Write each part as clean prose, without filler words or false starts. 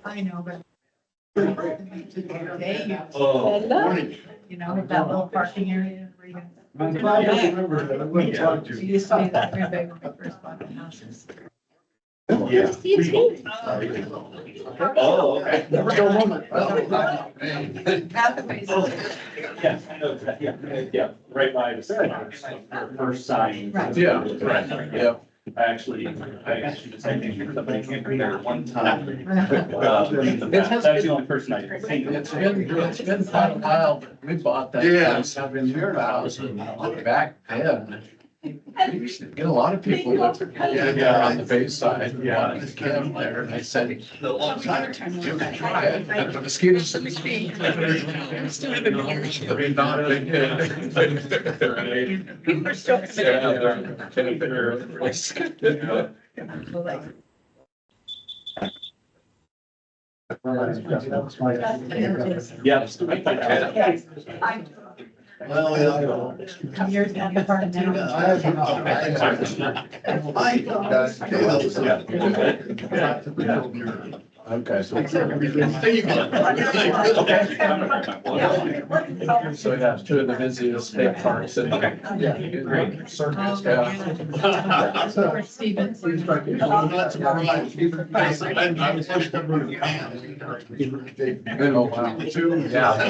I know, but. Today, Hello. you know, with that little parking area. where you- I'm glad I remembered that. I'm going to talk to It you. used to be that very big when we first bought the houses. Yeah. See you too. Oh, okay. Never go home. Pathways. Yeah, I know that, yeah, right by the first sign. Right. Yeah, right, yeah. I actually did the same thing, somebody came through there one time. That's the only person I think. It's been quite a while, but we bought that. Yeah. place. I've been here now, so back then. We used to get a lot of people that were on the base side. Yeah. This camp there, and I said, you long time. can try it. And the mosquitoes. Not a big hit. People are still. Yeah. Well, yeah. Years down the park now. Okay, so. So yeah, two of the busiest state parks in. Great. Circus, Or Stevens. Oh, wow. Yeah. But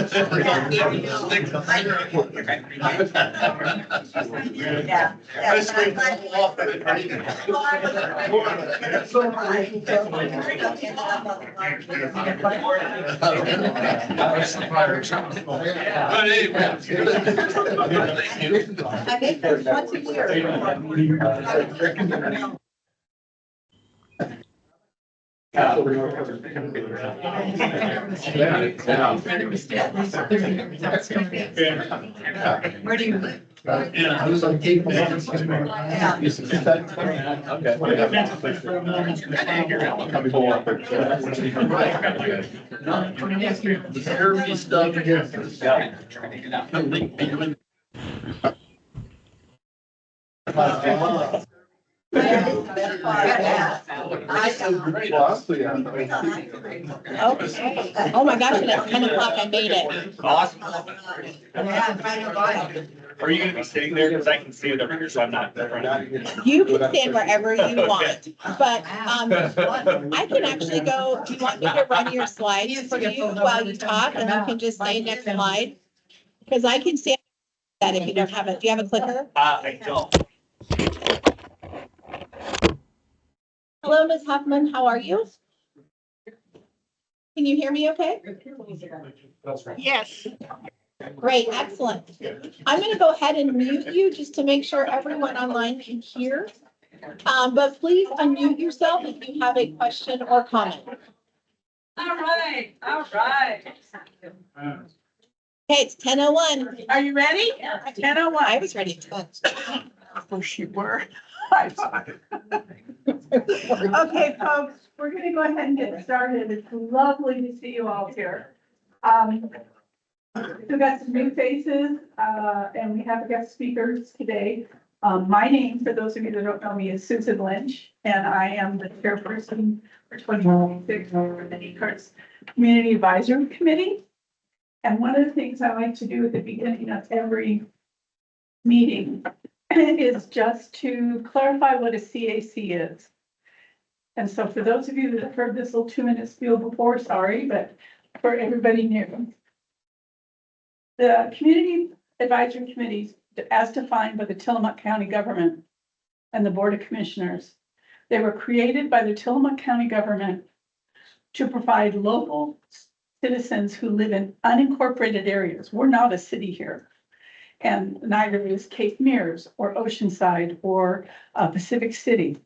anyway. I think there's once a year. Where do you live? Yeah, I was on Cape May. Every stuff Okay. Oh my gosh, and at 10 o'clock I made it. Awesome. Are you gonna be sitting there? Because I can see it over here, so I'm not in front of you. You can stand wherever you want, but I can actually go, do you want me to run your slides for you while you talk and you can just say next slide? Because I can stand that if you don't have it. Do you have a clicker? I don't. Hello, Ms. Huffman, how are you? Can you hear me okay? Yes. Great, excellent. I'm going to go ahead and mute you just to make sure everyone online can hear. But please unmute yourself if you have a question or comment. All right, all right. Okay, it's 10:01. Are you ready? 10:01. I was ready to. Of course you were. Okay, folks, we're gonna go ahead and get started. It's lovely to see you all here. We've got some new faces, and we have guest speakers today. My name, for those of you that don't know me, is Susan Lynch, and I am the chairperson for 2026 for the Netarts Community Advisory Committee. And one of the things I like to do at the beginning of every meeting is just to clarify what a CAC is. And so for those of you that have heard this little 2-minute spiel before, sorry, but for everybody new. The Community Advisory Committees, as defined by the Tillamook County Government and the Board of Commissioners, they were created by the Tillamook County Government to provide local citizens who live in unincorporated areas. We're not a city here. And neither is Cape Mears or Oceanside or Pacific City.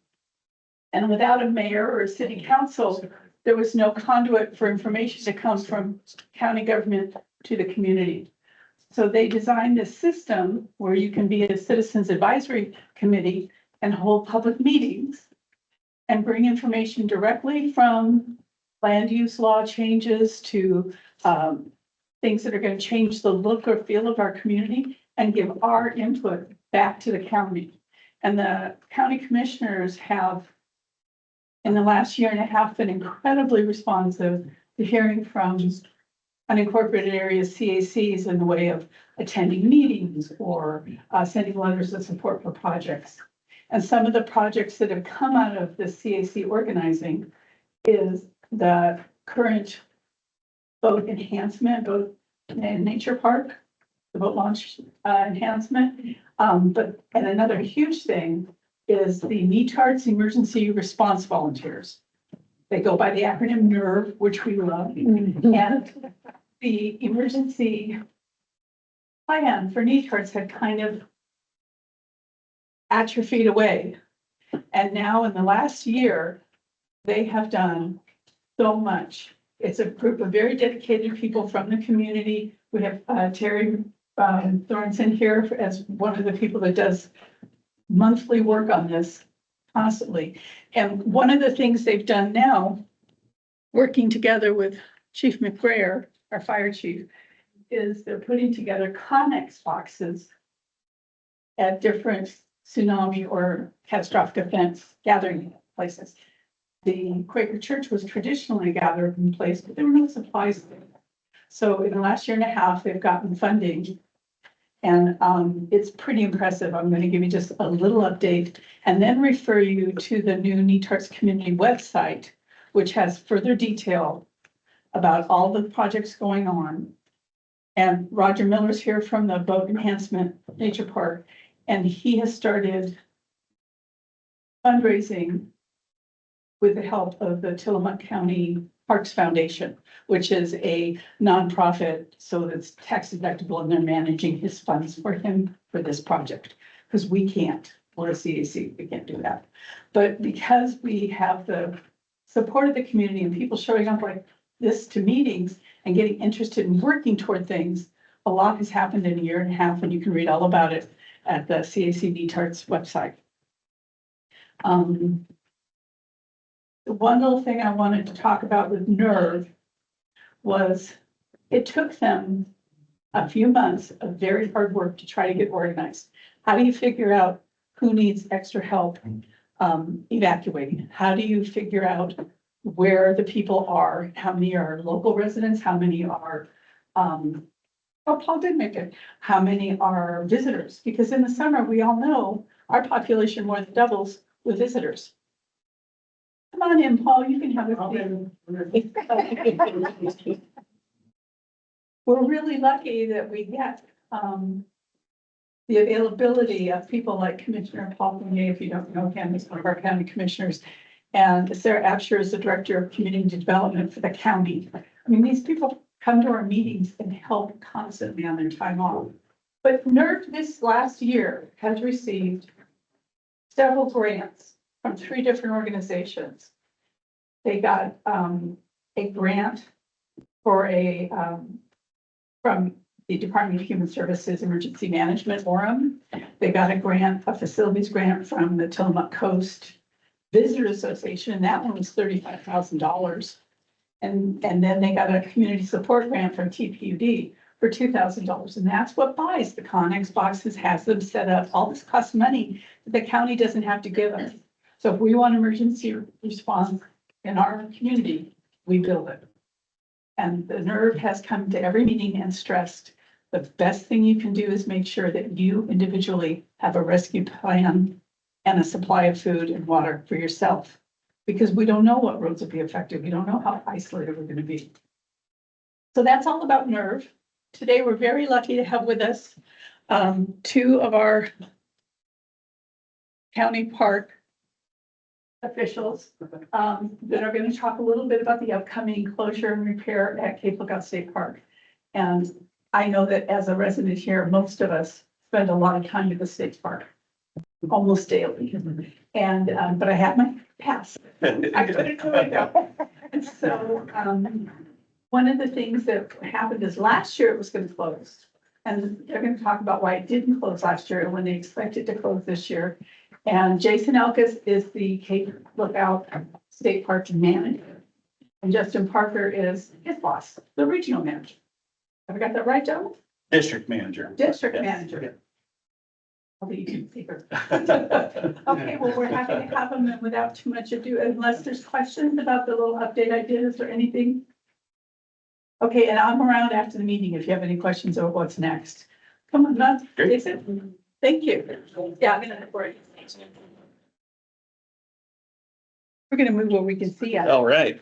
And without a mayor or a city council, there was no conduit for information to come from county government to the community. So they designed this system where you can be a citizens advisory committee and hold public meetings and bring information directly from land use law changes to things that are going to change the look or feel of our community and give our input back to the county. And the county commissioners have in the last year and a half been incredibly responsive to hearing from unincorporated areas, CACs, in the way of attending meetings or sending letters of support for projects. And some of the projects that have come out of the CAC organizing is the current boat enhancement, boat and nature park, the boat launch enhancement. And another huge thing is the Netarts Emergency Response Volunteers. They go by the acronym NERV, which we love. And the emergency plan for Netarts had kind of atrophied away. And now in the last year, they have done so much. It's a group of very dedicated people from the community. We have Terry Thornton here as one of the people that does monthly work on this constantly. And one of the things they've done now, working together with Chief McBrayer, our fire chief, is they're putting together Connex boxes at different tsunami or catastrophic events gathering places. The Quaker Church was traditionally a gathering place, but there were no supplies there. So in the last year and a half, they've gotten funding. And it's pretty impressive. I'm going to give you just a little update and then refer you to the new Netarts community website, which has further detail about all the projects going on. And Roger Miller's here from the Boat Enhancement Nature Park, and he has started fundraising with the help of the Tillamook County Parks Foundation, which is a nonprofit, so it's tax deductible, and they're managing his funds for him for this project. Because we can't, we're a CAC, we can't do that. But because we have the support of the community and people showing up like this to meetings and getting interested in working toward things, a lot has happened in a year and a half, and you can read all about it at the CAC Netarts website. One little thing I wanted to talk about with NERV was it took them a few months of very hard work to try to get organized. How do you figure out who needs extra help evacuating? How do you figure out where the people are? How many are local residents? How many are, Paul did make it. How many are visitors? Because in the summer, we all know our population more than doubles with visitors. Come on in, Paul, you can have a seat. We're really lucky that we get the availability of people like Commissioner Paul Fournier, if you don't know him, he's one of our county commissioners. And Sarah Absher is the Director of Community Development for the county. I mean, these people come to our meetings and help constantly on their time off. But NERV this last year has received several grants from 3 different organizations. They got a grant for from the Department of Human Services Emergency Management, Orem. They got a grant, a facilities grant from the Tillamook Coast Visitor Association, and that one was $35,000. And then they got a community support grant from TPUD for $2,000. And that's what buys the Connex boxes, has them set up. All this costs money that the county doesn't have to give us. So if we want emergency response in our community, we build it. And the NERV has come to every meeting and stressed the best thing you can do is make sure that you individually have a rescue plan and a supply of food and water for yourself. Because we don't know what roads will be affected. We don't know how isolated we're going to be. So that's all about NERV. Today, we're very lucky to have with us 2 of our county park officials that are going to talk a little bit about the upcoming closure and repair at Cape Lookout State Park. And I know that as a resident here, most of us spend a lot of time at the state park, almost daily. And but I have my pass. I couldn't do it though. And so one of the things that happened is last year it was going to close. And they're going to talk about why it didn't close last year and when they expect it to close this year. And Jason Elkis is the Cape Lookout State Park manager. And Justin Parker is his boss, the regional manager. Have I got that right, Joe? District manager. District Yes. manager. I'll be even safer. Okay, well, we're happy to have them, and without too much ado, unless there's questions about the little update I did, is there anything? Okay, and I'm around after the meeting if you have any questions about what's next. Come on, Matt, Jason, thank you. Yeah, I'm gonna look for it. We're gonna move where we can see it. All right.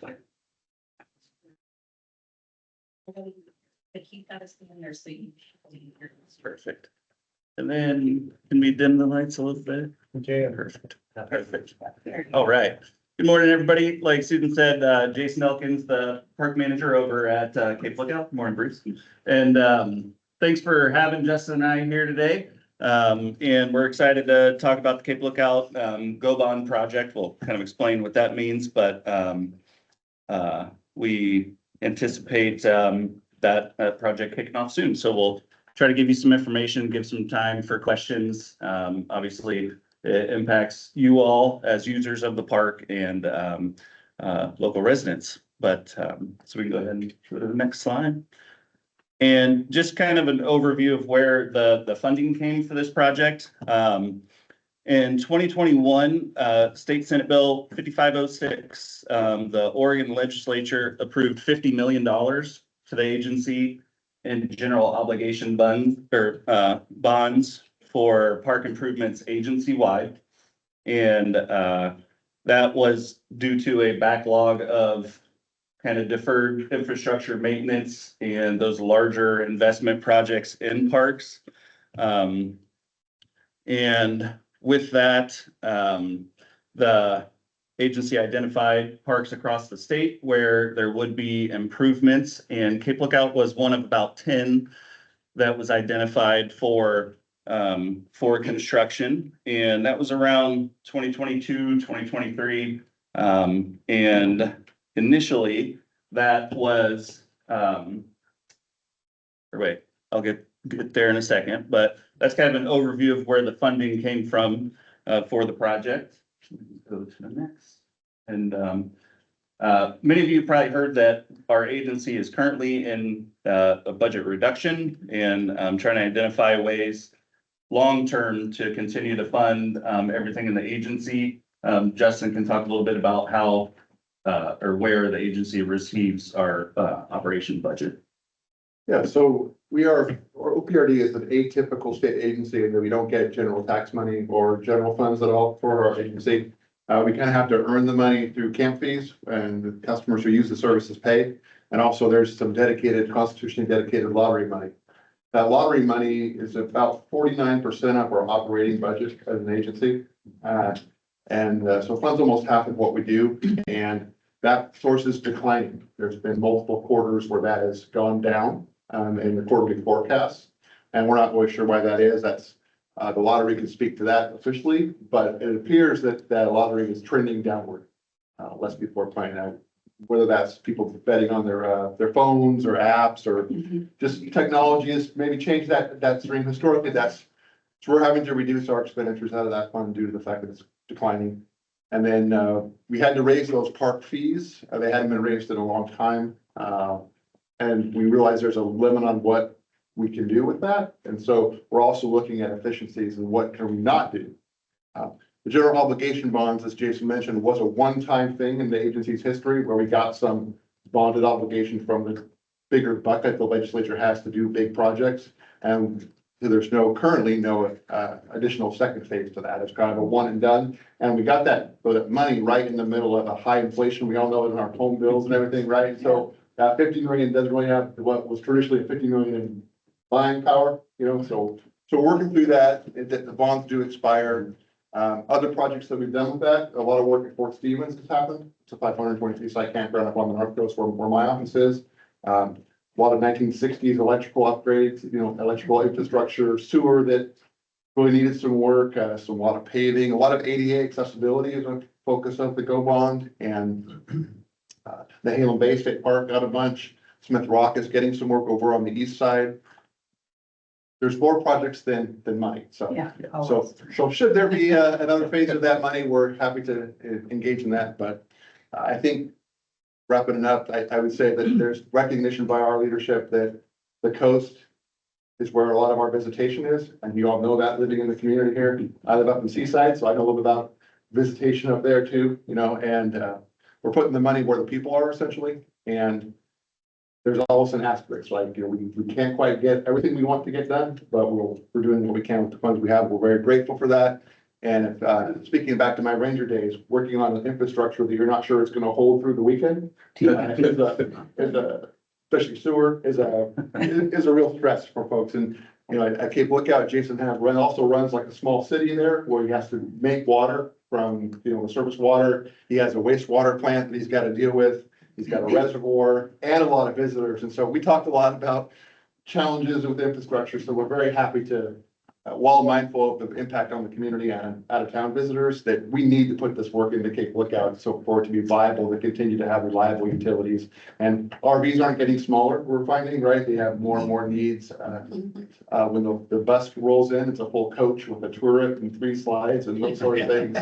They keep that as in there, so you. Perfect. And then can we dim the lights a little bit? Okay. Perfect. Perfect. All right. Good morning, everybody. Like Susan said, Jason Elkins, the park manager over at Cape Lookout. Good morning, Bruce. And thanks for having Justin and I here today. And we're excited to talk about the Cape Lookout Go Bond project. We'll kind of explain what that means, but we anticipate that project kicking off soon. So we'll try to give you some information, give some time for questions. Obviously, it impacts you all as users of the park and local residents. But so we can go ahead and go to the next slide. And just kind of an overview of where the funding came for this project. In 2021, State Senate Bill 5506, the Oregon legislature approved $50 million to the agency in general obligation bonds for park improvements agency-wide. And that was due to a backlog of kind of deferred infrastructure maintenance and those larger investment projects in parks. And with that, the agency identified parks across the state where there would be improvements, and Cape Lookout was one of about 10 that was identified for construction, and that was around 2022, 2023. And initially that was, wait, I'll get there in a second, but that's kind of an overview of where the funding came from for the project. Go to the next. And many of you probably heard that our agency is currently in a budget reduction, and trying to identify ways long-term to continue to fund everything in the agency. Justin can talk a little bit about how or where the agency receives our operation budget. Yeah, so our OPRD is an atypical state agency in that we don't get general tax money or general funds at all for our agency. We kind of have to earn the money through camp fees, and the customers who use the services pay. And also there's some dedicated, constitutionally dedicated lottery money. That lottery money is about 49% of our operating budget as an agency. So funds almost half of what we do, and that source is declining. There's been multiple quarters where that has gone down in the quarterly forecasts, and we're not really sure why that is. That's the lottery can speak to that officially, but it appears that that lottery is trending downward. Less people are playing out, whether that's people betting on their phones or apps or just technology has maybe changed that stream. Historically, so we're having to reduce our expenditures out of that fund due to the fact that it's declining. And then we had to raise those park fees. They hadn't been raised in a long time. And we realized there's a limit on what we can do with that. And so we're also looking at efficiencies and what can we not do. The general obligation bonds, as Jason mentioned, was a one-time thing in the agency's history where we got some bonded obligation from the bigger bucket the legislature has to do big projects. And there's currently no additional second phase to that. It's kind of a one and done. And we got that money right in the middle of a high inflation. We all know it in our home bills and everything, right? So that 50 million doesn't really have what was traditionally 50 million in buying power, so working through that, the bonds do expire. Other projects that we've done with that, a lot of work at Fort Stevens has happened. It's a 523 site campground up on the North Coast where my office is. A lot of 1960s electrical upgrades, electrical infrastructure, sewer that really needed some work, a lot of paving, a lot of ADA accessibility is a focus of the Go Bond. And the Halem Bay State Park got a bunch. Smith Rock is getting some work over on the east side. There's more projects than money. So should there be another phase of that money, we're happy to engage in that. But I think wrapping it up, I would say that there's recognition by our leadership that the coast is where a lot of our visitation is, and you all know that living in the community here. I live up in Seaside, so I know a little bit about visitation up there too, you know, and we're putting the money where the people are essentially, and there's always an asterisk, like, you know, we can't quite get everything we want to get done, but we're doing what we can with the funds we have. We're very grateful for that. And if, speaking back to my Ranger days, working on an infrastructure that you're not sure it's gonna hold through the weekend, especially sewer, is a real stress for folks. And, you know, at Cape Lookout, Jason also runs like a small city there where he has to make water from, you know, the surface water. He has a wastewater plant that he's got to deal with. He's got a reservoir and a lot of visitors. And so we talked a lot about challenges with infrastructure. So we're very happy to, while mindful of the impact on the community and out of town visitors, that we need to put this work into Cape Lookout so for it to be viable, to continue to have reliable utilities. And RVs aren't getting smaller, we're finding, right? They have more and more needs. When the bus rolls in, it's a full coach with a turret and 3 slides and those sort of things.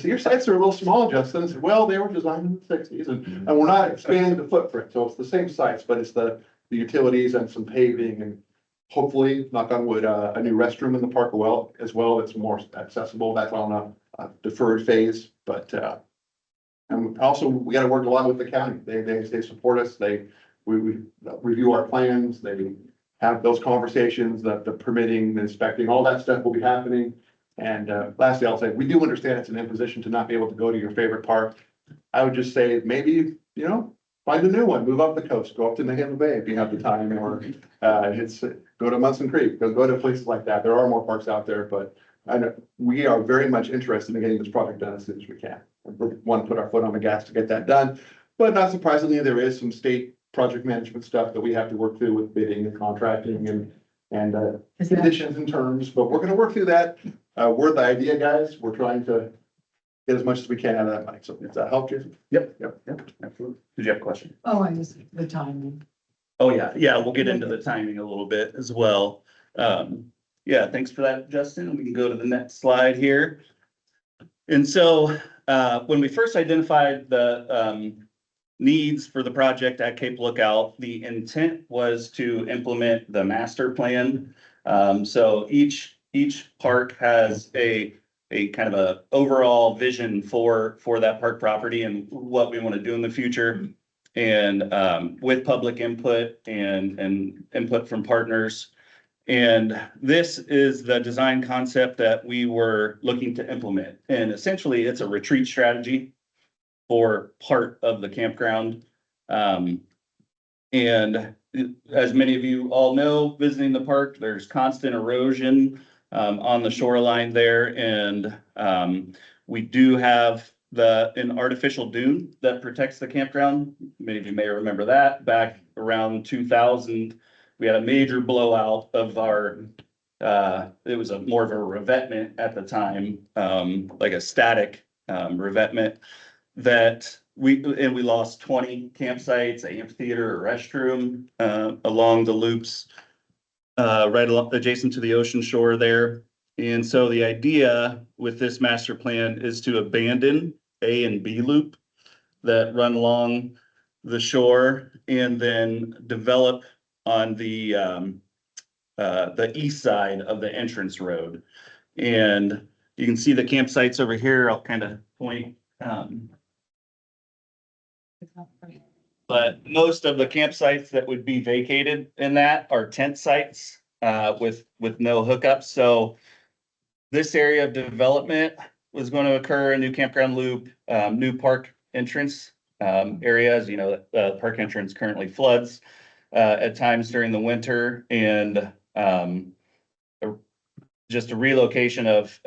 So your sites are a little small, Justin. I said, well, they were designed in the 60s and we're not expanding the footprint. So it's the same sites, but it's the utilities and some paving and hopefully, knock on wood, a new restroom in the park as well. It's more accessible. That's on a deferred phase, but and also we got to work a lot with the county. They support us. We review our plans. They have those conversations, the permitting, the inspecting, all that stuff will be happening. And lastly, I'll say we do understand it's an imposition to not be able to go to your favorite park. I would just say maybe, you know, find a new one, move up the coast, go up to Nahala Bay if you have the time, or go to Munson Creek, go to places like that. There are more parks out there, but I know we are very much interested in getting this project done as soon as we can. We want to put our foot on the gas to get that done, but not surprisingly, there is some state project management stuff that we have to work through with bidding and contracting and conditions and terms, but we're gonna work through that. We're the idea guys. We're trying to get as much as we can out of that money. So does that help, Jason? Yep, absolutely. Did you have a question? Oh, I was the timing. Oh, yeah, we'll get into the timing a little bit as well. Yeah, thanks for that, Justin. We can go to the next slide here. And so, when we first identified the, needs for the project at Cape Lookout, the intent was to implement the master plan. So each park has a kind of a overall vision for that park property and what we want to do in the future. And with public input and input from partners. And this is the design concept that we were looking to implement. And essentially, it's a retreat strategy for part of the campground. And as many of you all know, visiting the park, there's constant erosion on the shoreline there. And we do have an artificial dune that protects the campground. Many of you may remember that back around 2000, we had a major blowout of our, it was more of a revetment at the time, like a static revetment that we lost 20 campsites, an amphitheater, a restroom along the loops, right along adjacent to the ocean shore there. And so the idea with this master plan is to abandon A and B loop that run along the shore and then develop on the east side of the entrance road. And you can see the campsites over here. I'll kind of point. But most of the campsites that would be vacated in that are tent sites with no hookups. So this area of development was going to occur, a new campground loop, new park entrance areas. You know, the park entrance currently floods at times during the winter, and just a relocation of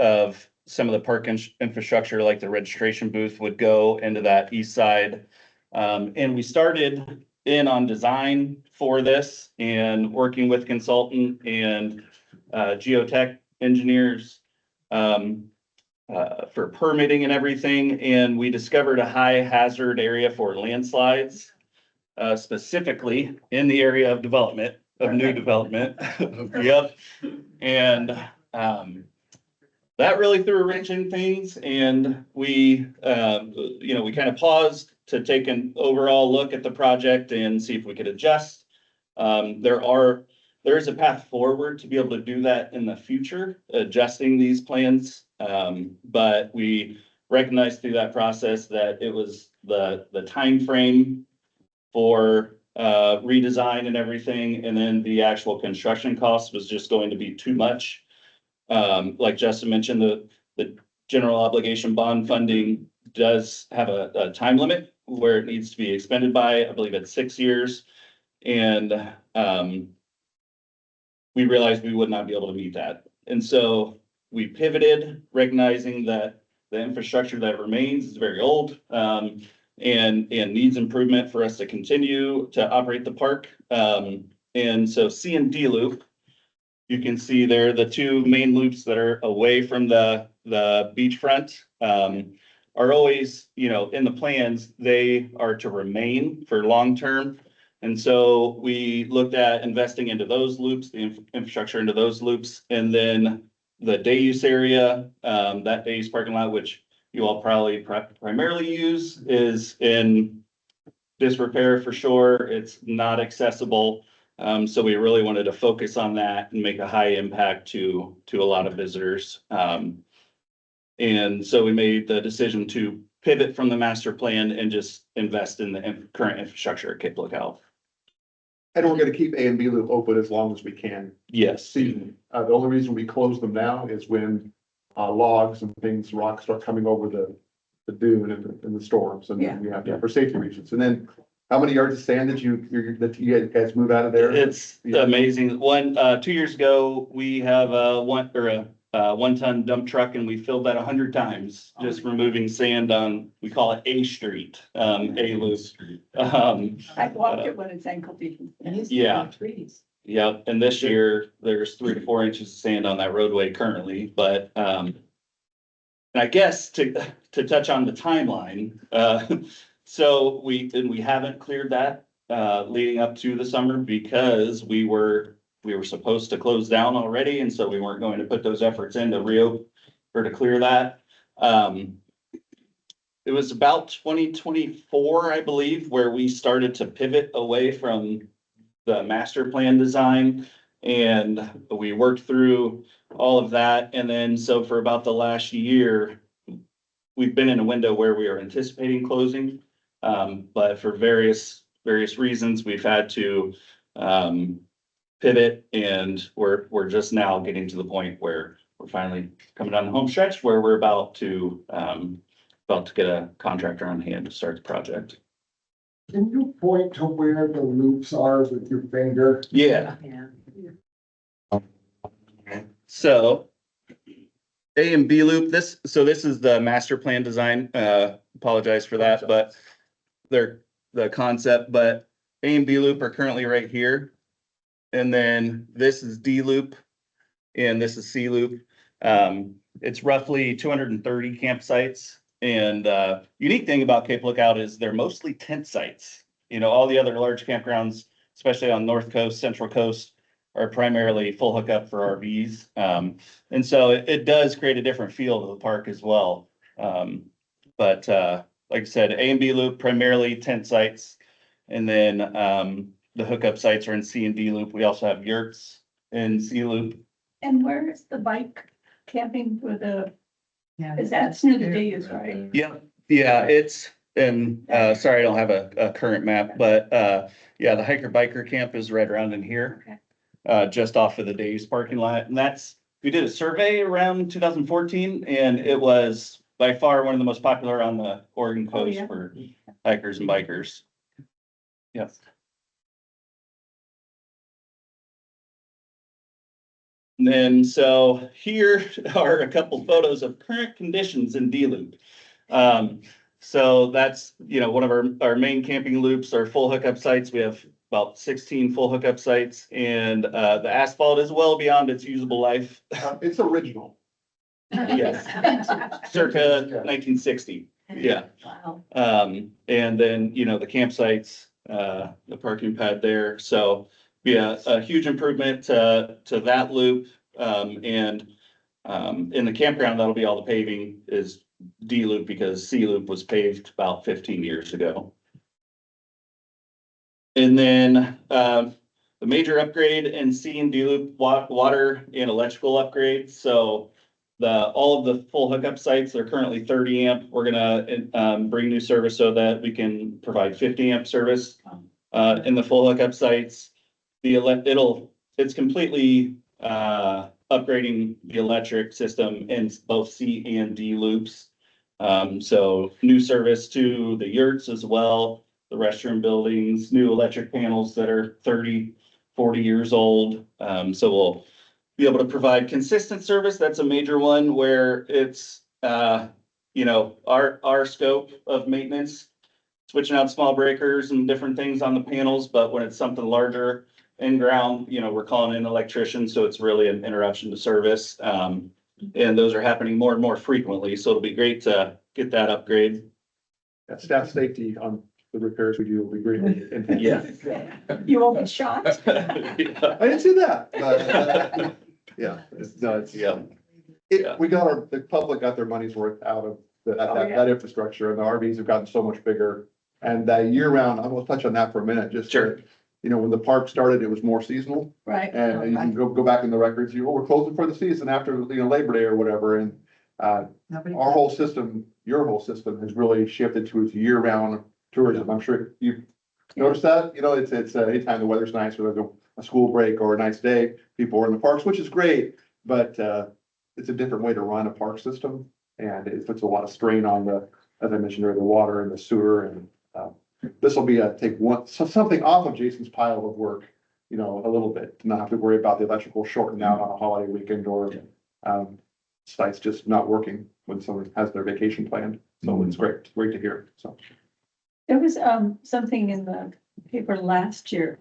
some of the park infrastructure, like the registration booth, would go into that east side. And we started in on design for this and working with consultant and geotech engineers for permitting and everything. And we discovered a high hazard area for landslides, specifically in the area of development, of new development. Yep. And that really threw a wrench in things. And we, we kind of paused to take an overall look at the project and see if we could adjust. There are there is a path forward to be able to do that in the future, adjusting these plans. But we recognized through that process that it was the time frame for redesign and everything, and then the actual construction cost was just going to be too much. Like Justin mentioned, the general obligation bond funding does have a time limit where it needs to be expended by, I believe it's 6 years. And we realized we would not be able to meet that. And so we pivoted, recognizing that the infrastructure that remains is very old, and needs improvement for us to continue to operate the park. And so C and D loop, you can see there, the two main loops that are away from the beachfront, are always, in the plans, they are to remain for long-term. And so we looked at investing into those loops, the infrastructure into those loops, and then the day use area, that day use parking lot, which you all probably primarily use, is in disrepair for sure. It's not accessible. So we really wanted to focus on that and make a high impact to a lot of visitors. And so we made the decision to pivot from the master plan and just invest in the current infrastructure at Cape Lookout. And we're gonna keep A and B loop open as long as we can. Yes. The only reason we close them now is when logs and things, rocks start coming over the dune and the storms, and then we have to, for safety reasons. And then how many yards of sand did you guys move out of there? It's amazing. 2 years ago, we have a 1-ton dump truck, and we filled that 100 times, just removing sand on, we call it A Street, A loop. I walked it when it's ankle deep. Yeah. Trees. Yeah, and this year, there's 3 to 4 inches of sand on that roadway currently, but, and I guess to touch on the timeline, so we haven't cleared that, leading up to the summer because we were supposed to close down already, and so we weren't going to put those efforts into reopen or to clear that. It was about 2024, I believe, where we started to pivot away from the master plan design, and we worked through all of that. And then, so for about the last year, we've been in a window where we are anticipating closing. But for various reasons, we've had to, pivot, and we're just now getting to the point where we're finally coming down the home stretch where we're about to get a contractor on hand to start the project. Can you point to where the loops are with your finger? Yeah. Yeah. So A and B loop, this is the master plan design. Apologize for that, but they're the concept, but A and B loop are currently right here. And then this is D loop and this is C loop. It's roughly 230 campsites. And unique thing about Cape Lookout is they're mostly tent sites. All the other large campgrounds, especially on North Coast, Central Coast, are primarily full hookup for RVs. And so it does create a different feel to the park as well. But like I said, A and B loop, primarily tent sites. And then the hookup sites are in C and D loop. We also have yurts in C loop. And where is the bike camping for the, Yeah. is that near the day use, right? Yeah, it's, and sorry, I don't have a current map, but yeah, the hiker biker camp is right around in here. Just off of the Days parking lot. And we did a survey around 2014, and it was by far one of the most popular on the Oregon coast for hikers and bikers. Yes. And then, so here are a couple photos of current conditions in D loop. So that's, one of our main camping loops, our full hookup sites. We have about 16 full hookup sites, and the asphalt is well beyond its usable life. It's original. Yes. Circa 1960. Yeah. Wow. And then, the campsites, the parking pad there. So yeah, a huge improvement to that loop. And in the campground, that'll be all the paving is D loop because C loop was paved about 15 years ago. And then the the major upgrade in C and D loop water and electrical upgrades. So all of the full hookup sites, they're currently 30 amp. We're gonna bring new service so that we can provide 50 amp service in the full hookup sites. It's completely upgrading the electric system in both C and D loops. So new service to the yurts as well, the restroom buildings, new electric panels that are 30, 40 years old. So we'll be able to provide consistent service. That's a major one where it's, our scope of maintenance, switching out small breakers and different things on the panels. But when it's something larger in ground, we're calling in electricians. So it's really an interruption to service. And those are happening more and more frequently. So it'll be great to get that upgrade. Yeah, staff safety on the repairs we do will be greatly enhanced. Yeah. You won't get shot. I didn't see that, but, yeah, Yeah. the public got their money's worth out of that infrastructure, and the RVs have gotten so much bigger. And that year round, I will touch on that for a minute, just. Sure. When the park started, it was more seasonal, Right. and you can go back in the records, we're closing for the season after, Labor Day or whatever, and our whole system, your whole system has really shifted to its year-round tourism. I'm sure you've noticed that, it's anytime the weather's nice, or there's a school break or a nice day, people are in the parks, which is great, but it's a different way to run a park system, and it puts a lot of strain on as I mentioned earlier, the water and the sewer, and this will be something off of Jason's pile of work, a little bit, to not have to worry about the electrical shorting out on a holiday weekend, or sites just not working when someone has their vacation planned. So it's great to hear, so. There was something in the paper last year.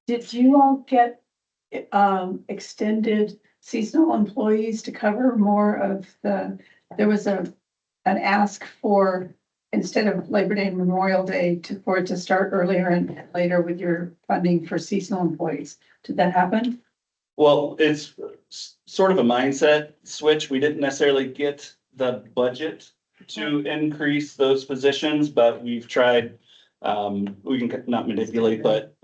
Did you all get extended seasonal employees to cover more of there was an ask for, instead of Labor Day and Memorial Day, for it to start earlier and later with your funding for seasonal employees. Did that happen? Well, it's sort of a mindset switch. We didn't necessarily get the budget to increase those positions, but we've tried, we can not manipulate, but,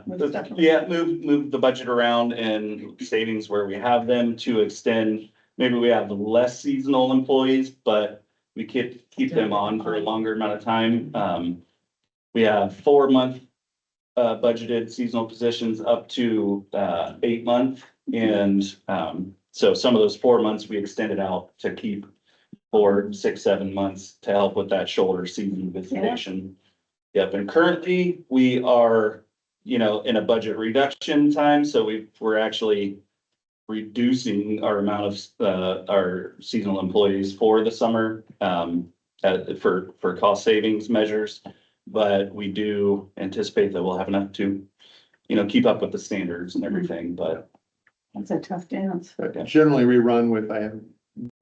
move the budget around and savings where we have them to extend. Maybe we have less seasonal employees, but we keep them on for a longer amount of time. We have 4-month budgeted seasonal positions up to 8-month. And so some of those 4 months we extended out to keep 4, 6, 7 months to help with that shoulder season visitation. Yep. And currently we are, in a budget reduction time. So we're actually reducing our amount of our seasonal employees for the summer for cost savings measures. But we do anticipate that we'll have enough to, keep up with the standards and everything, but. That's a tough dance. Generally, we run with a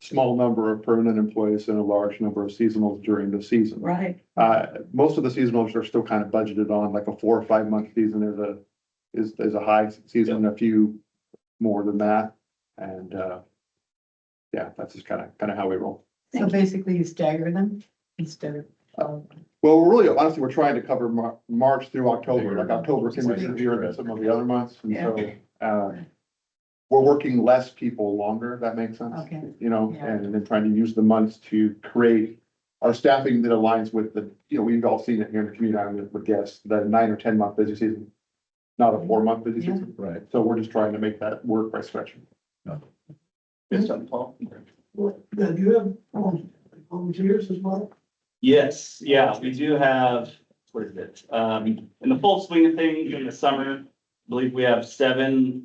small number of permanent employees and a large number of seasonals during the season. Right. Most of the seasonals are still kind of budgeted on, like a 4 or 5 month season is a high season, a few more than that. And, that's just kind of how we roll. So basically you stagger them instead of. Well, honestly, we're trying to cover March through October, like October can be busier than some of the other months. And so, we're working less people longer, if that makes sense. Okay. And then trying to use the months to create our staffing that aligns with we've all seen it here in the community with guests, the 9 or 10 month busy season, not a 4-month busy season. Right. So we're just trying to make that work by stretching. Yes, Dr. Paul. Do you have volunteers as well? Yes, yeah, we do have, what is it? In the full swing of things in the summer, I believe we have 7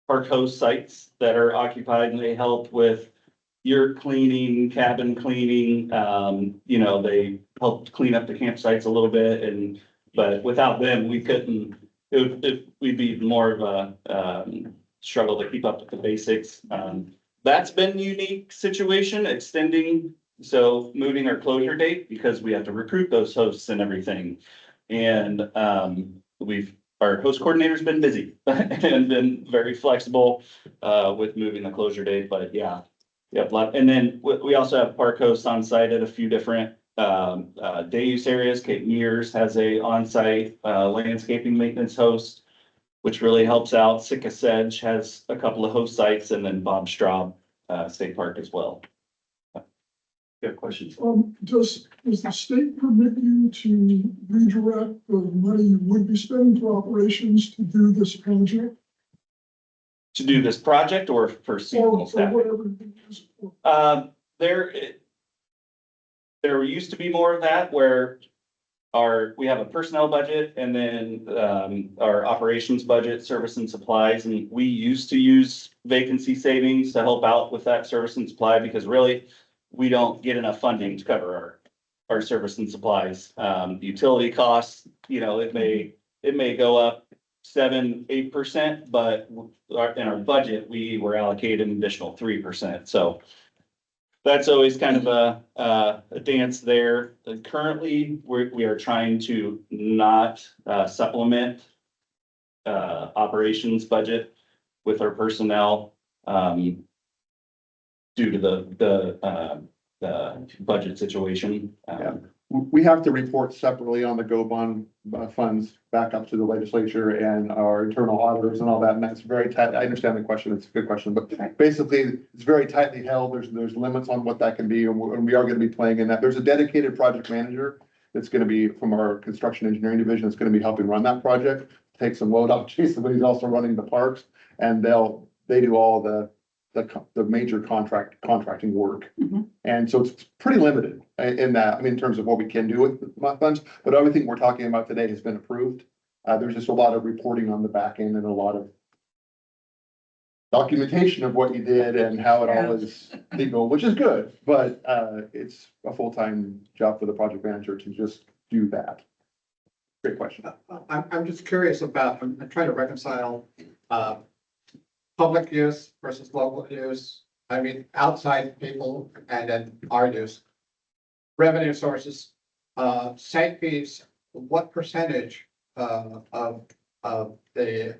park host sites that are occupied, and they help with yurt cleaning, cabin cleaning. They help clean up the campsites a little bit, but without them, we couldn't, we'd be more of a struggle to keep up with the basics. That's been a unique situation, extending, so moving our closure date, because we have to recruit those hosts and everything. And our host coordinator's been busy and been very flexible with moving the closure date, but and then we also have park hosts on site at a few different day use areas. Cape Mears has a on-site landscaping maintenance host. which really helps out. Sitka Sedge has a couple of host sites, and then Bob Straub State Park as well. You have questions? Does the state permit you to redirect the money you would be spending for operations to do this project? To do this project or for seasonal Or staff? whatever you use it for? There used to be more of that where we have a personnel budget and then our operations budget, service and supplies, and we used to use vacancy savings to help out with that service and supply because really we don't get enough funding to cover our service and supplies. Utility costs, it may go up 7-8%, but in our budget, we were allocated an additional 3%. So that's always kind of a dance there. Currently, we are trying to not supplement operations budget with our personnel due to the budget situation. We have to report separately on the GO bond funds back up to the legislature and our internal auditors and all that. And that's very tight. I understand the question. It's a good question, but basically it's very tightly held. There's limits on what that can be. And we are going to be playing in that. There's a dedicated project manager that's going to be from our construction engineering division. That's going to be helping run that project, take some load off Jason, but he's also running the parks, and they do all the major contracting work. And so it's pretty limited in that, in terms of what we can do with the funds, but everything we're talking about today has been approved. There's just a lot of reporting on the back end and a lot of documentation of what you did and how it all is legal, which is good, but it's a full-time job for the project manager to just do that. Great question. I'm just curious about, I'm trying to reconcile, public use versus local use. Outside people and then our use. Revenue sources, site fees, what percentage of the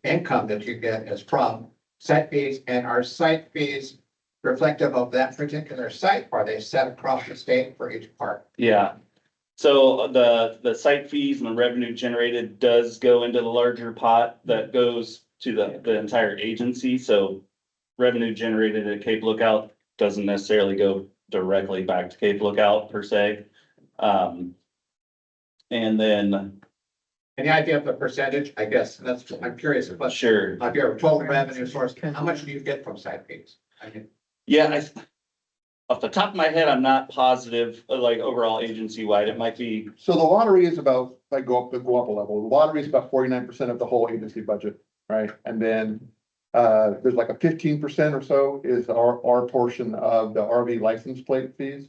income that you get is from site fees, and are site fees reflective of that particular site, or are they set across the state for each park? Yeah. So the site fees and the revenue generated does go into the larger pot that goes to the entire agency. So revenue generated at Cape Lookout doesn't necessarily go directly back to Cape Lookout per se. And then. Any idea of the percentage? I guess I'm curious about. Sure. Of your total revenue source, how much do you get from site fees? Yeah, off the top of my head, I'm not positive, like overall agency wide, it might be. So the lottery is about, go up a level. The lottery is about 49% of the whole agency budget, right? And then there's like a 15% or so is our portion of the RV license plate fees.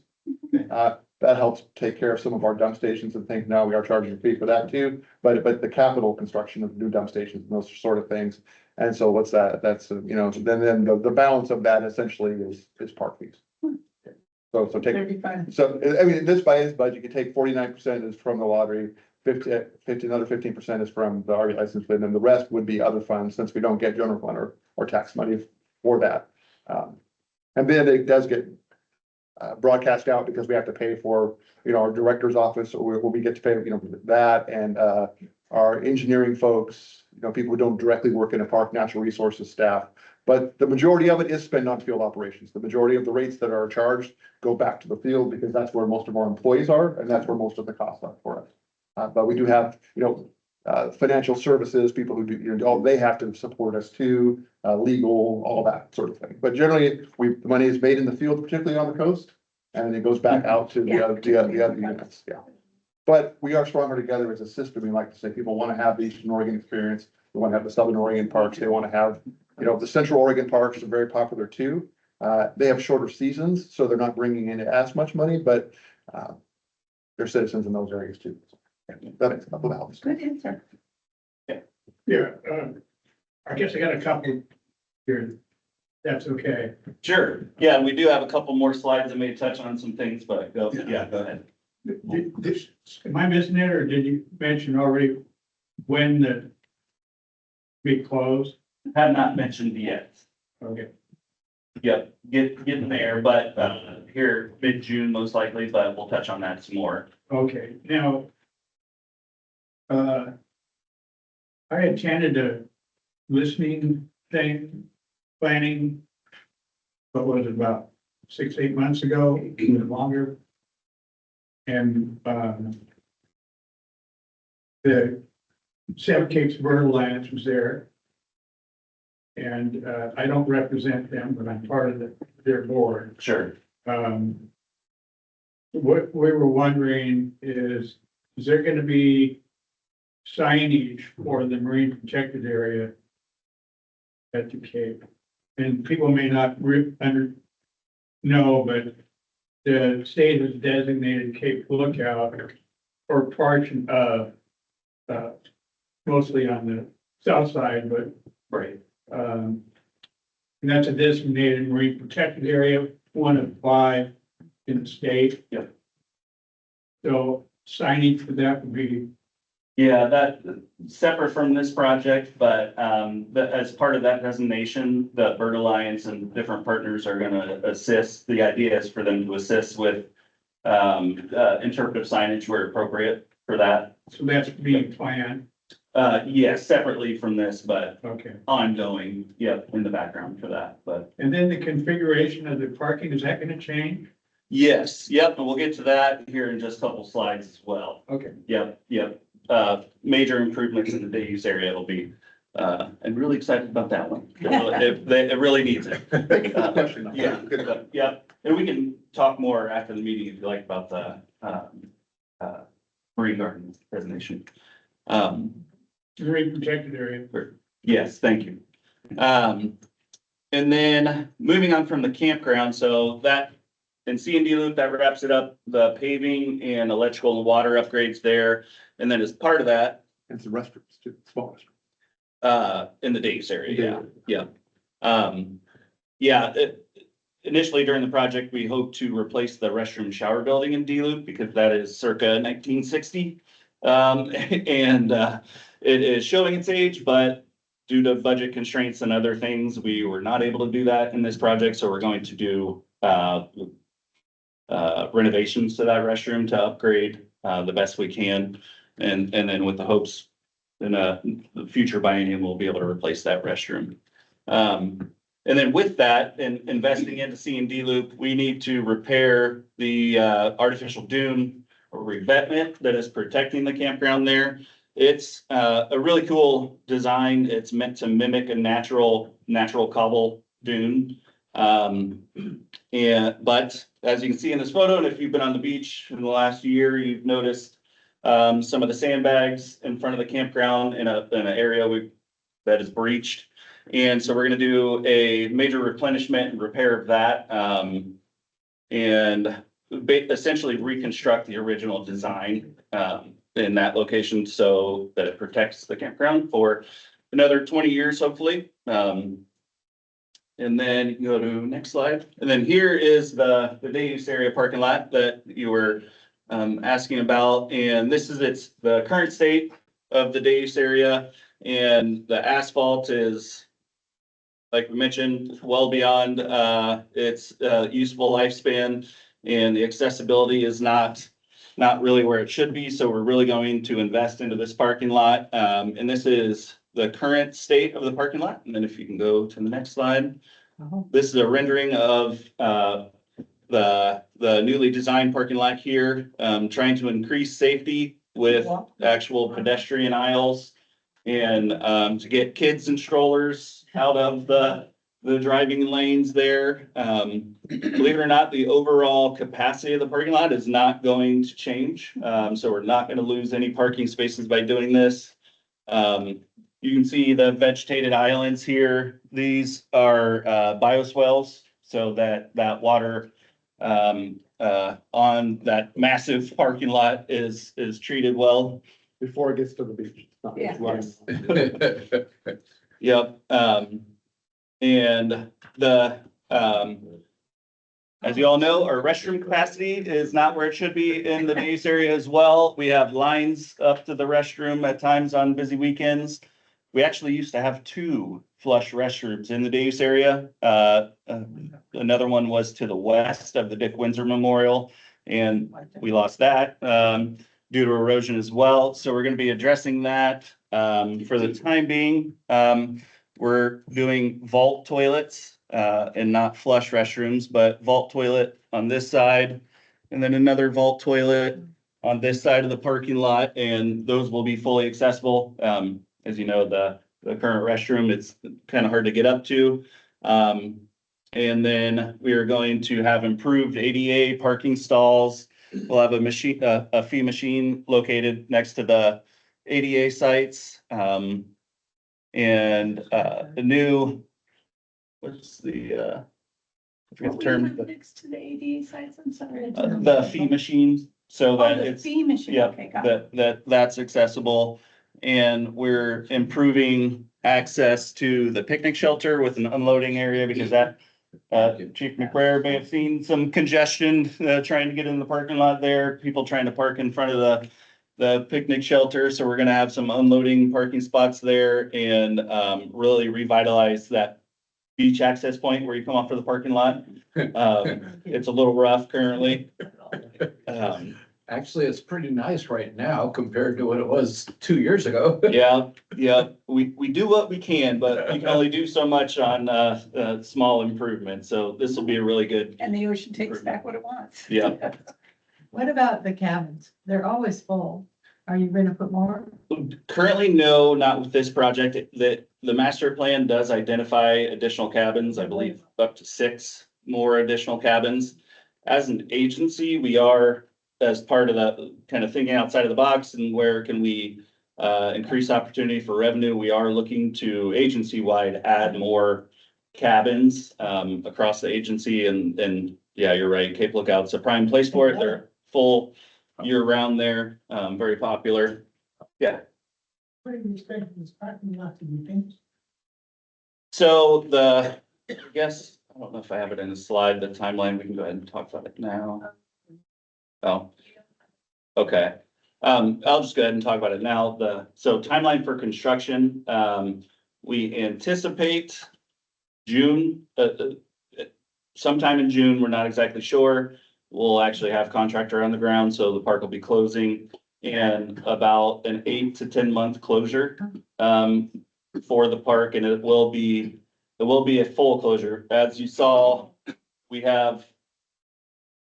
That helps take care of some of our dump stations and things. Now we are charging a fee for that too, but the capital construction of new dump stations and those sort of things. And so what's that? That's, then the balance of that essentially is park fees. So take, this by his budget, you could take 49% is from the lottery, 50, another 15% is from the RV license plate, and then the rest would be other funds, since we don't get general fund or tax money for that. And then it does get broadcast out because we have to pay for, our director's office, or we get to pay, that, and our engineering folks, people who don't directly work in a park, natural resources staff. But the majority of it is spent on field operations. The majority of the rates that are charged go back to the field because that's where most of our employees are, and that's where most of the costs are for us. But we do have, financial services, people who do, they have to support us too, legal, all that sort of thing. But generally, the money is made in the field, particularly on the coast, and it goes back out to the other units, yeah. But we are stronger together as a system. We like to say people want to have the Eastern Oregon experience. They want to have the Southern Oregon parks. They want to have, the Central Oregon parks are very popular too. They have shorter seasons, so they're not bringing in as much money, but they're citizens in those areas too. That makes a couple of helps. Good answer. Yeah, I guess I got a couple here. That's okay. Sure. Yeah, we do have a couple more slides that may touch on some things, but go ahead. Am I missing it, or did you mention already when the be closed? Have not mentioned yet. Okay. Yep, getting there, but here mid-June most likely, but we'll touch on that some more. Okay, now, I attended a listening thing, planning, what was it, about 6, 8 months ago, even longer. And, the Seven Capes Vertilands was there. And, I don't represent them, but I'm part of their board. Sure. What we were wondering is there gonna be signage for the marine protected area at the Cape? And people may not know, but the state has designated Cape Lookout for portion of, mostly on the south side, but, Right. and that's a designated marine protected area, one of 5 in the state. Yep. So signage for that would be, Yeah, that separate from this project, but as part of that designation, the Bird Alliance and different partners are gonna assist. The idea is for them to assist with interpretive signage where appropriate for that. so that's being planned, Yes, separately from this, but okay. ongoing, yep, in the background for that, but. And then the configuration of the parking, is that gonna change? Yes, yep, and we'll get to that here in just a couple slides as well. Okay. Yep, yep. Major improvements in the day use area will be, I'm really excited about that one. It really needs it. Question. Yeah, yep. And we can talk more after the meeting if you like about the, marine garden designation. Marine protected area. Yes, thank you. And then moving on from the campground, so that in C&D loop, that wraps it up, the paving and electrical and water upgrades there. And then as part of that, And some restrooms too, small in the Davis area, yeah, restrooms. initially during the project, we hope to replace the restroom shower building in D loop because that is circa 1960. And it is showing its age, but due to budget constraints and other things, we were not able to do that in this project. So we're going to do renovations to that restroom to upgrade the best we can. And then with the hopes in the future biennium, we'll be able to replace that restroom. And then with that, and investing into C&D loop, we need to repair the artificial dune or revetment that is protecting the campground there. It's a really cool design. It's meant to mimic a natural cobble dune. But as you can see in this photo, and if you've been on the beach in the last year, you've noticed some of the sandbags in front of the campground in an area that is breached. And so we're gonna do a major replenishment and repair of that. And essentially reconstruct the original design in that location so that it protects the campground for another 20 years, hopefully. And then you can go to next slide. And then here is the day use area parking lot that you were asking about. And this is the current state of the day use area. And the asphalt is, like we mentioned, well beyond its useful lifespan. And the accessibility is not really where it should be. So we're really going to invest into this parking lot. And this is the current state of the parking lot. And then if you can go to the next slide. This is a rendering of the newly designed parking lot here, trying to increase safety with actual pedestrian aisles and to get kids and strollers out of the driving lanes there. Believe it or not, the overall capacity of the parking lot is not going to change. So we're not going to lose any parking spaces by doing this. You can see the vegetated islands here. These are bioswales, so that water on that massive parking lot is treated well. Before it gets to the beach. It's not Yeah. running. Yep. And as you all know, our restroom capacity is not where it should be in the day use area as well. We have lines up to the restroom at times on busy weekends. We actually used to have 2 flush restrooms in the day use area. Another one was to the west of the Dick Windsor Memorial, and we lost that due to erosion as well. So we're going to be addressing that For the time being, we're doing vault toilets, and not flush restrooms, but vault toilet on this side. And then another vault toilet on this side of the parking lot, and those will be fully accessible. As you know, the current restroom, it's kind of hard to get up to. And then we are going to have improved ADA parking stalls. We'll have a machine, a fee machine located next to the ADA sites. And the new, what's the, I forget the term, but, Next to the AD sites, I'm sorry. the fee machine, so Oh, that the it's, fee machine, yeah, okay, got it. that's accessible. And we're improving access to the picnic shelter with an unloading area because that, Chief McBrayer may have seen some congestion, trying to get in the parking lot there, people trying to park in front of the picnic shelter. So we're gonna have some unloading parking spots there and, really revitalize that beach access point where you come off of the parking lot. It's a little rough currently. Actually, it's pretty nice right now compared to what it was 2 years ago. Yeah, we do what we can, but you can only do so much on, small improvements. So this will be a really good, And the ocean takes back what it wants. yeah. What about the cabins? They're always full. Are you gonna put more? Currently, no, not with this project. The master plan does identify additional cabins, I believe up to 6 more additional cabins. As an agency, we are, as part of the kind of thinking outside of the box and where can we increase opportunity for revenue, we are looking to agency-wide add more cabins across the agency and yeah, you're right, Cape Lookout's a prime place for it. They're full year-round there, very popular. Yeah. Where do you expect this parking lot to be finished? So I guess, I don't know if I have it in the slide, the timeline, we can go ahead and talk about it now. Oh, okay. I'll just go ahead and talk about it now. So timeline for construction, we anticipate June, sometime in June, we're not exactly sure. We'll actually have contractor on the ground, so the park will be closing and about an 8 to 10 month closure for the park, and it will be a full closure. As you saw, we have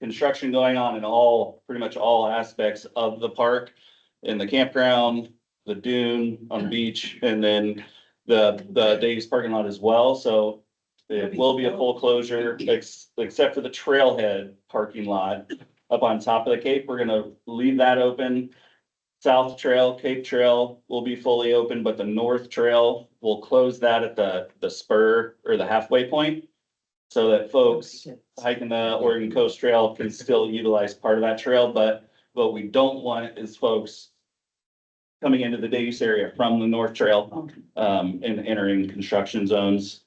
construction going on in pretty much all aspects of the park, in the campground, the dune on the beach, and then the Dave's parking lot as well. So it will be a full closure, except for the trailhead parking lot up on top of the Cape. We're gonna leave that open. South Trail, Cape Trail will be fully open, but the North Trail will close that at the spur or the halfway point. So that folks hiking the Oregon Coast Trail can still utilize part of that trail, but what we don't want is folks coming into the Davis area from the North Trail, and entering construction zones.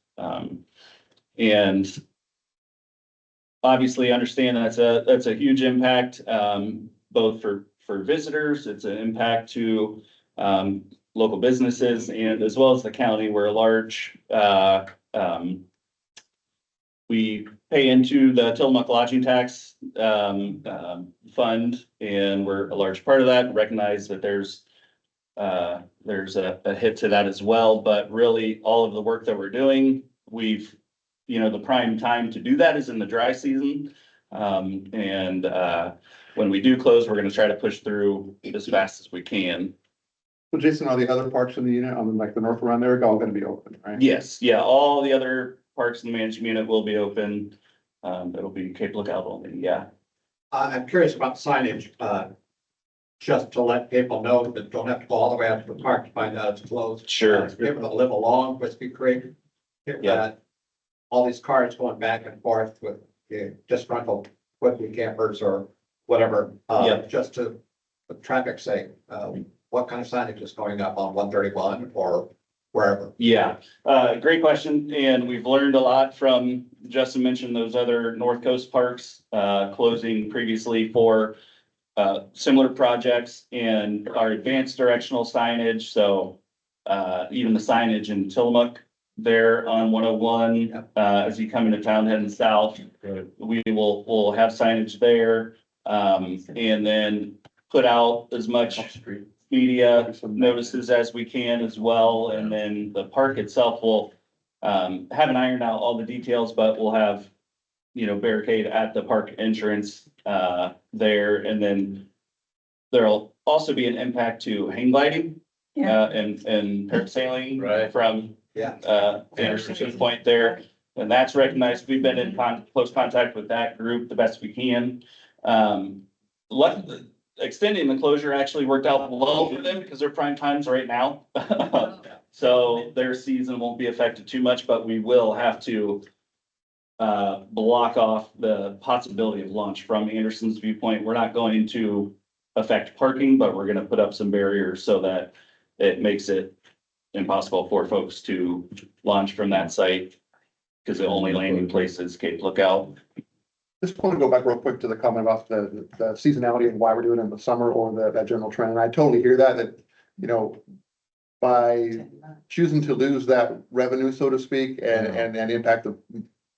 And obviously understand that's a huge impact, both for visitors. It's an impact to, local businesses and as well as the county. We're a large, we pay into the Tillamook lodging tax fund, and we're a large part of that. Recognize that there's a hit to that as well, but really all of the work that we're doing, the prime time to do that is in the dry season. When we do close, we're gonna try to push through as fast as we can. So Jason, are the other parks in the unit, on like the north around there, all gonna be open, right? Yes, yeah, all the other parks in the management unit will be open. It'll be Cape Lookout only, yeah. I'm curious about signage, just to let people know that don't have to go all the way out to the park to find out it's closed. Sure. People that live along Whiskey Creek. Yeah. All these cars going back and forth with disgruntled Whiskey campers or whatever, Yeah. just to the traffic's sake, what kind of signage is going up on 131 or wherever? Yeah, great question, and we've learned a lot from, Justin mentioned those other North Coast parks, closing previously for similar projects and our advanced directional signage, so even the signage in Tillamook there on 101, as you come into town heading south, we'll have signage there, and then put out as much media notices as we can as well. And then the park itself will, haven't ironed out all the details, but we'll have, barricade at the park entrance, there. And then there'll also be an impact to hang gliding, and parasailing. Right. From, Yeah. Anderson Point there. And that's recognized. We've been in close contact with that group the best we can. Extending the closure actually worked out well for them because they're prime times right now. So their season won't be affected too much, but we will have to block off the possibility of launch from Anderson's viewpoint. We're not going to affect parking, but we're gonna put up some barriers so that it makes it impossible for folks to launch from that site. Because the only landing place is Cape Lookout. Just want to go back real quick to the comment about the seasonality and why we're doing it in the summer or that general trend. And I totally hear that, by choosing to lose that revenue, so to speak, and impact the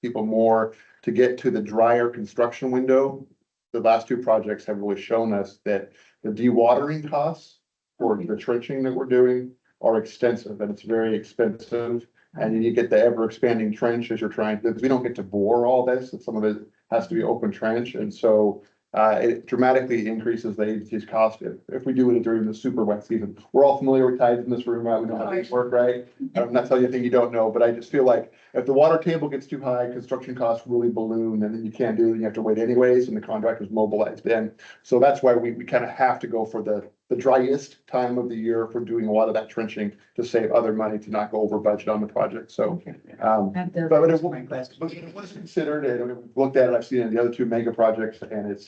people more to get to the drier construction window. The last two projects have really shown us that the dewatering costs for the trenching that we're doing are extensive and it's very expensive. And you get the ever expanding trench as you're trying to, because we don't get to bore all this, and some of it has to be open trench. And so it dramatically increases the agency's cost if we do it during the super wet season. We're all familiar with tides in this room, right? We know how these work, right? I'm not telling you anything you don't know, but I just feel like if the water table gets too high, construction costs really balloon, and then you can't do it, you have to wait anyways, and the contractor's mobilized in. So that's why we kind of have to go for the driest time of the year for doing a lot of that trenching to save other money to not go over budget on the project. So, That does but answer my question. it was considered, and we've looked at it, I've seen it in the other two mega projects, and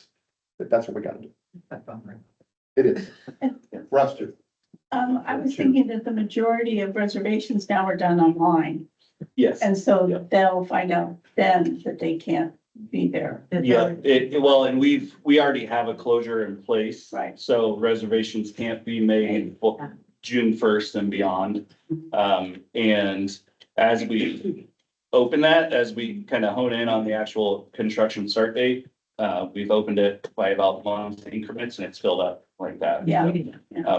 that's what we gotta do. It is, for us too. I was thinking that the majority of reservations now are done online, Yes. and so they'll find out then that they can't be there. Yeah, well, and we already have a closure in place. Right. So reservations can't be made June 1st and beyond. And as we open that, as we kind of hone in on the actual construction start date, we've opened it by about month increments and it's filled up like that. Yeah.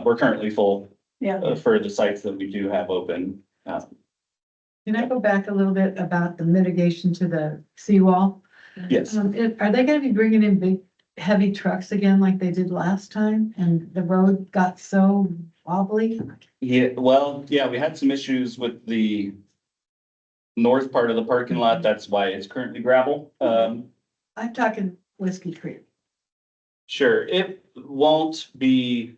We're currently full Yeah. for the sites that we do have open. Can I go back a little bit about the mitigation to the seawall? Yes. Are they gonna be bringing in big, heavy trucks again like they did last time? And the road got so wobbly? Yeah, well, yeah, we had some issues with the north part of the parking lot. That's why it's currently gravel. I'm talking Whiskey Creek. Sure, it won't be,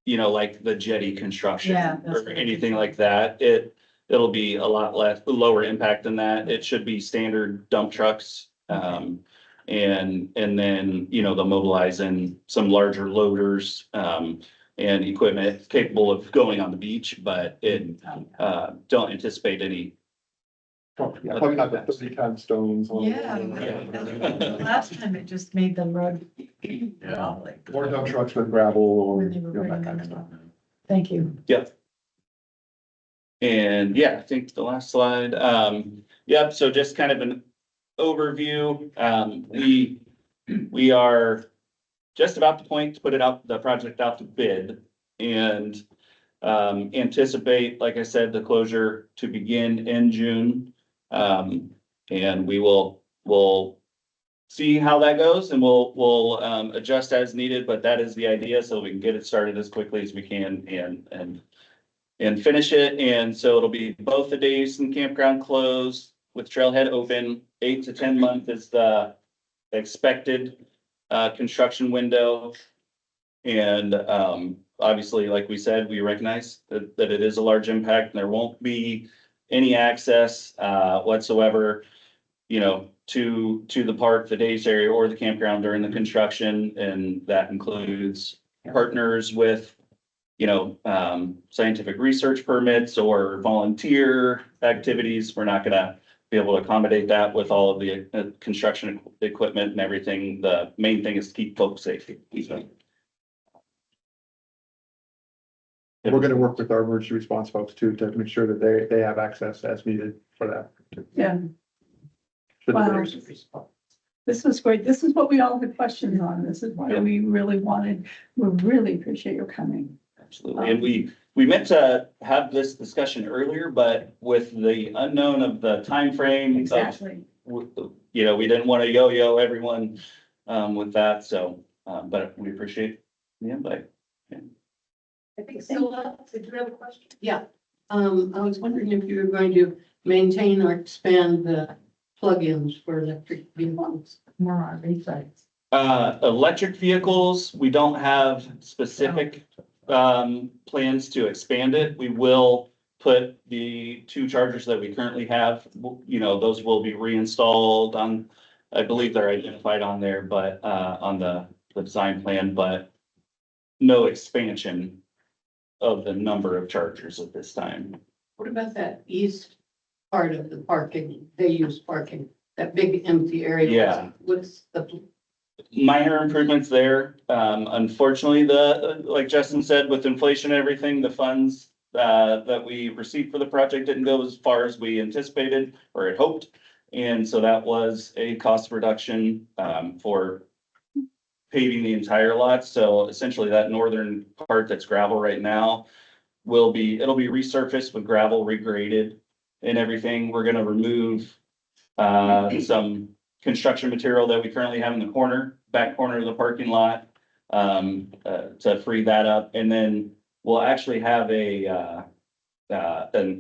like the jetty construction Yeah, that's or what I anything like that. It'll be a lot lower impact than that. It should be standard dump trucks. And then, they'll mobilize in some larger loaders, and equipment capable of going on the beach, but don't anticipate any. Yeah, probably not the 30-ton stones. Yeah. Last time it just made the road wobbly. Or dump trucks with gravel or, When they were that bringing kind of them stuff. up. Thank you. And yeah, I think the last slide, so just kind of an overview. We are just about the point to put the project out to bid and anticipate, like I said, the closure to begin in June. And we'll see how that goes and we'll adjust as needed, but that is the idea, so we can get it started as quickly as we can and finish it. And so it'll be both the days in campground closed with trailhead open. 8 to 10 month is the expected construction window. And obviously, like we said, we recognize that it is a large impact and there won't be any access whatsoever, to the park, the days area or the campground during the construction. And that includes partners with scientific research permits or volunteer activities. We're not gonna be able to accommodate that with all of the construction equipment and everything. The main thing is to keep folks safe. We're gonna work with our emergency response folks too, to make sure that they have access as needed for that. Yeah. Should Wow. there- This was great. This is what we all had questions on. This is why we really we really appreciate your coming. Absolutely. And we meant to have this discussion earlier, but with the unknown of the timeframe of, Exactly. you know, we didn't want to yo-yo everyone with that. So, but we appreciate the invite. I think Scylla, did you have a question? Yeah, I was wondering if you were going to maintain or expand the plugins for electric vehicles. More RV sites. Electric vehicles, we don't have specific plans to expand it. We will put the 2 chargers that we currently have, you know, those will be reinstalled on, I believe they're identified on there, but on the design plan, but no expansion of the number of chargers at this time. What about that east part of the parking, they use parking, that big empty area? Yeah. What's the, Minor improvements there. Unfortunately, like Justin said, with inflation and everything, the funds that we received for the project didn't go as far as we anticipated or had hoped. And so that was a cost reduction for paving the entire lot. So essentially that northern part that's gravel right now it'll be resurfaced with gravel, regraded and everything. We're gonna remove some construction material that we currently have in the back corner of the parking lot, to free that up. And then we'll actually have an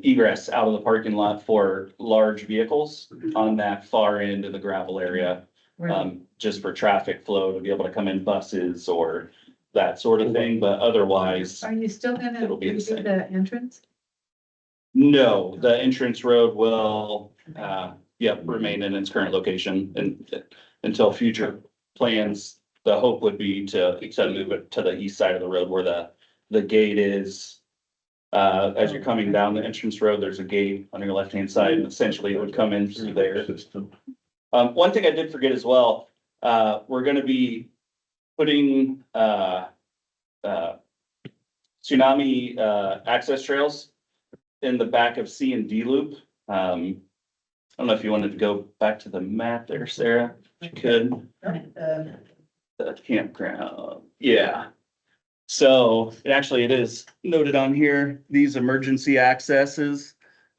egress out of the parking lot for large vehicles on that far end of the gravel area. Just for traffic flow to be able to come in buses or that sort of thing, but otherwise, Are you still gonna It'll be the do same. the entrance? no, the entrance road will, remain in its current location and until future plans. The hope would be to move it to the east side of the road where the gate is. As you're coming down the entrance road, there's a gate on your left-hand side, and essentially it would come in through there. One thing I did forget as well, we're gonna be putting, tsunami, access trails in the back of C and D loop. I don't know if you wanted to go back to the map there, Sarah, if you could. The campground, yeah. So it is noted on here, these emergency accesses.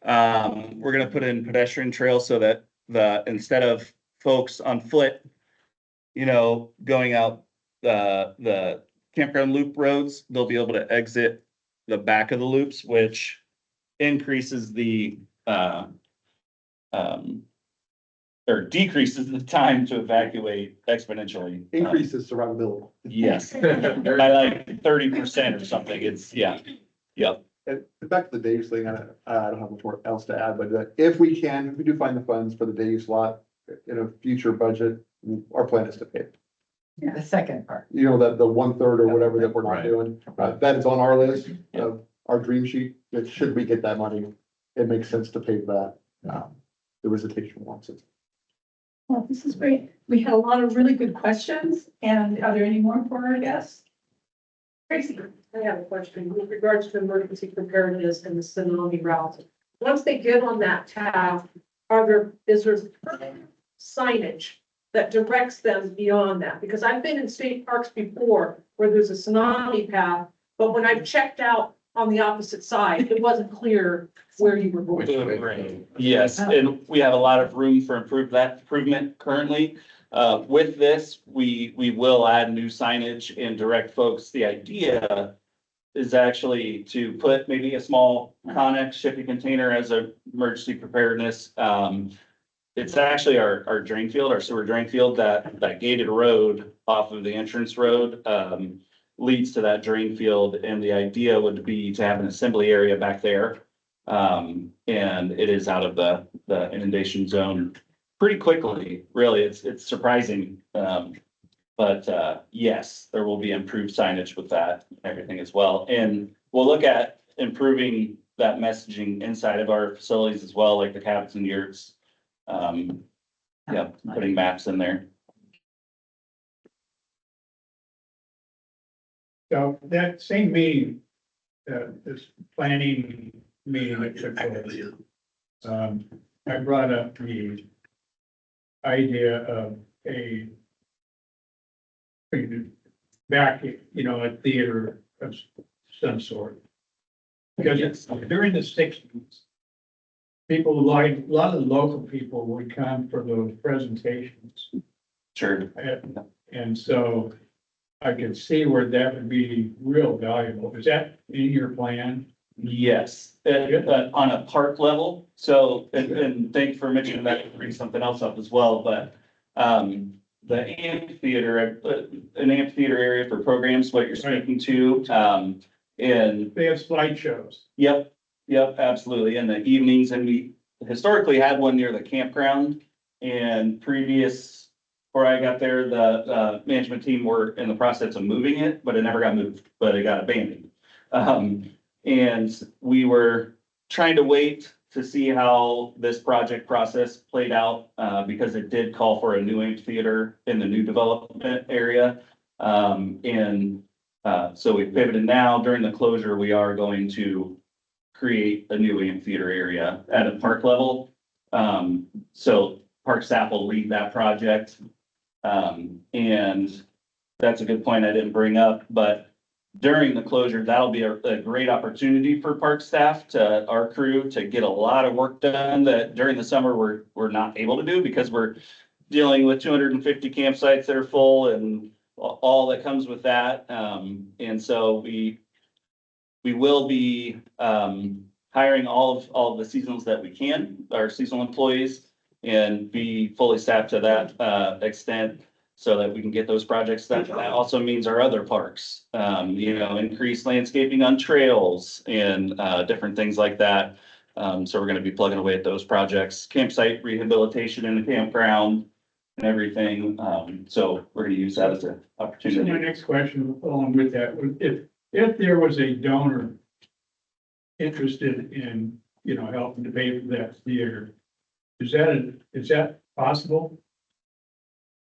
We're gonna put in pedestrian trails so that instead of folks on foot, you know, going out the campground loop roads, they'll be able to exit the back of the loops, which increases the or decreases the time to evacuate exponentially. Increases survivability. Yes, by like 30% or something. It's, yeah, yep. And back to the day use thing, I don't have much more else to add, but if we do find the funds for the day use lot in a future budget, our plan is to pay it. The second part. You know, the 1/3 or whatever that we're not Right. doing, that is on our list of our dream sheet, that should we get that money, it makes sense to pay that. The visitation wants it. Well, this is great. We had a lot of really good questions, and are there any more for our guests? Tracy? I have a question with regards to emergency preparedness and the tsunami route. Once they get on that path, is there signage that directs them beyond that? Because I've been in state parks before where there's a tsunami path, but when I've checked out on the opposite side, it wasn't clear where you were going. Right. Yes, and we have a lot of room for improvement currently. With this, we will add new signage and direct folks. The idea is actually to put maybe a small Connex shipping container as a emergency preparedness. It's actually our drain field, our sewer drain field, that gated road off of the entrance road, leads to that drain field. And the idea would be to have an assembly area back there. And it is out of the inundation zone pretty quickly, really. It's surprising. But yes, there will be improved signage with that and everything as well. And we'll look at improving that messaging inside of our facilities as well, like the cabins and yurts. Putting maps in there. So that same meeting, this planning meeting that took place, I brought up the idea of a theater of some sort. Because it's during the sixties, people like, a lot of the local people would come for those presentations. Sure. And so I could see where that would be real valuable. Is that in your plan? Yes, on a park level. So, and thank you for mentioning that, to bring something else up as well, but, the amphitheater, an amphitheater area for programs, what you're speaking to, and They have slideshows. yep, absolutely. In the evenings, and we historically had one near the campground. And previous, before I got there, the management team were in the process of moving it, but it never got moved, but it got abandoned. And we were trying to wait to see how this project process played out, because it did call for a new amphitheater in the new development area. So we pivoted now. During the closure, we are going to create a new amphitheater area at a park level. So park staff will lead that project. And that's a good point I didn't bring up, but during the closure, that'll be a great opportunity for park staff, to our crew, to get a lot of work done that during the summer we're not able to do, because we're dealing with 250 campsites that are full and all that comes with that. And so we will be hiring all of the seasonals that we can, our seasonal employees, and be fully staffed to that extent, so that we can get those projects done. That also means our other parks, increase landscaping on trails and different things like that. So we're gonna be plugging away at those projects, campsite rehabilitation in the campground and everything. So we're gonna use that as an So opportunity. my next question along with that, if there was a donor interested in, helping to pay for that theater, is that possible?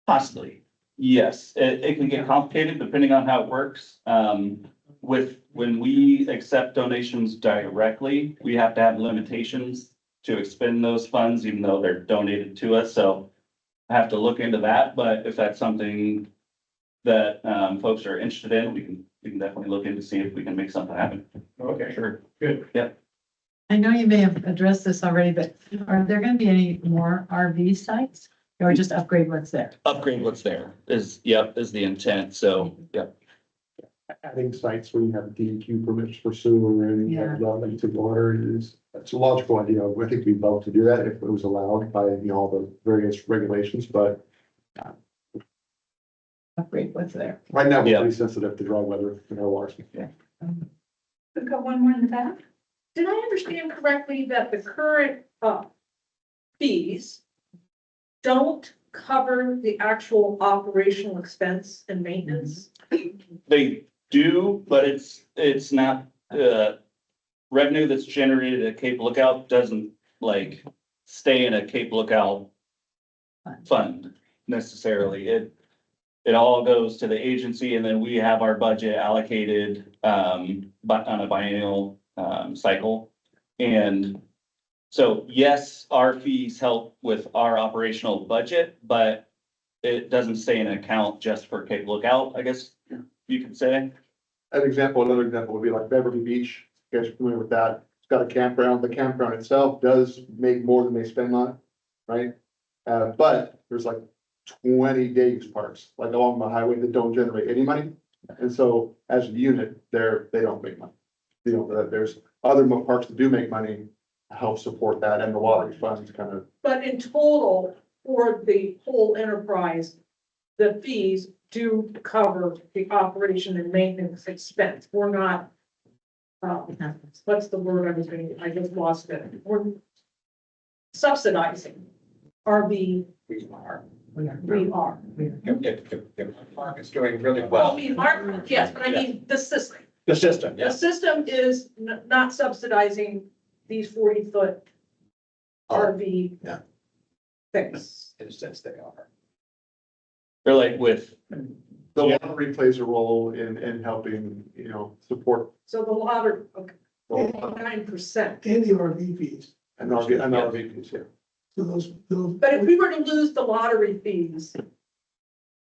Possibly, yes. It can get complicated depending on how it works. When we accept donations directly, we have to have limitations to expend those funds, even though they're donated to us. So I have to look into that, but if that's something that folks are interested in, we can definitely look into, see if we can make something happen. Okay, Sure. good. I know you may have addressed this already, but are there gonna be any more RV sites? Or just upgrade what's there? Upgrade what's there is the intent. So, Adding sites where you have DEQ permits for sewer and you have to water that's a logical idea. I think we'd love to do that if it was allowed by, all the various regulations, but Upgrade what's there. right now, we're Yeah. pretty sensitive to dry weather in our water. We've got one more in the back. Did I understand correctly that the current fees don't cover the actual operational expense and maintenance? they do, but it's not, revenue that's generated at Cape Lookout doesn't stay in a Cape Lookout fund necessarily. It all goes to the agency, and then we have our budget allocated, but on a biennial, cycle. And so, yes, our fees help with our operational budget, but it doesn't stay in an account just for Cape Lookout, I guess you could say. Another example would be like Beverly Beach. You guys are familiar with that? It's got a campground. The campground itself does make more than they spend on it, right? But there's 20 day use parks, along the highway, that don't generate any money. And so as a unit, they don't make money. There's other parks that do make money, help support that, and the lottery funds kind of. But in total, for the whole enterprise, the fees do cover the operation and maintenance expense. We're not, what's the word I just lost it. We're subsidizing RV. We are. We are. If park is doing really Well, well. we are, yes, but I mean, the system. The system, The system is not subsidizing these 40-foot RV Yeah. things. In a sense, they are. They're with, The lottery plays a role in helping, support So the lottery, okay, 9%. And the RV fees. an RV piece, yeah. So those. But if we were to lose the lottery fees,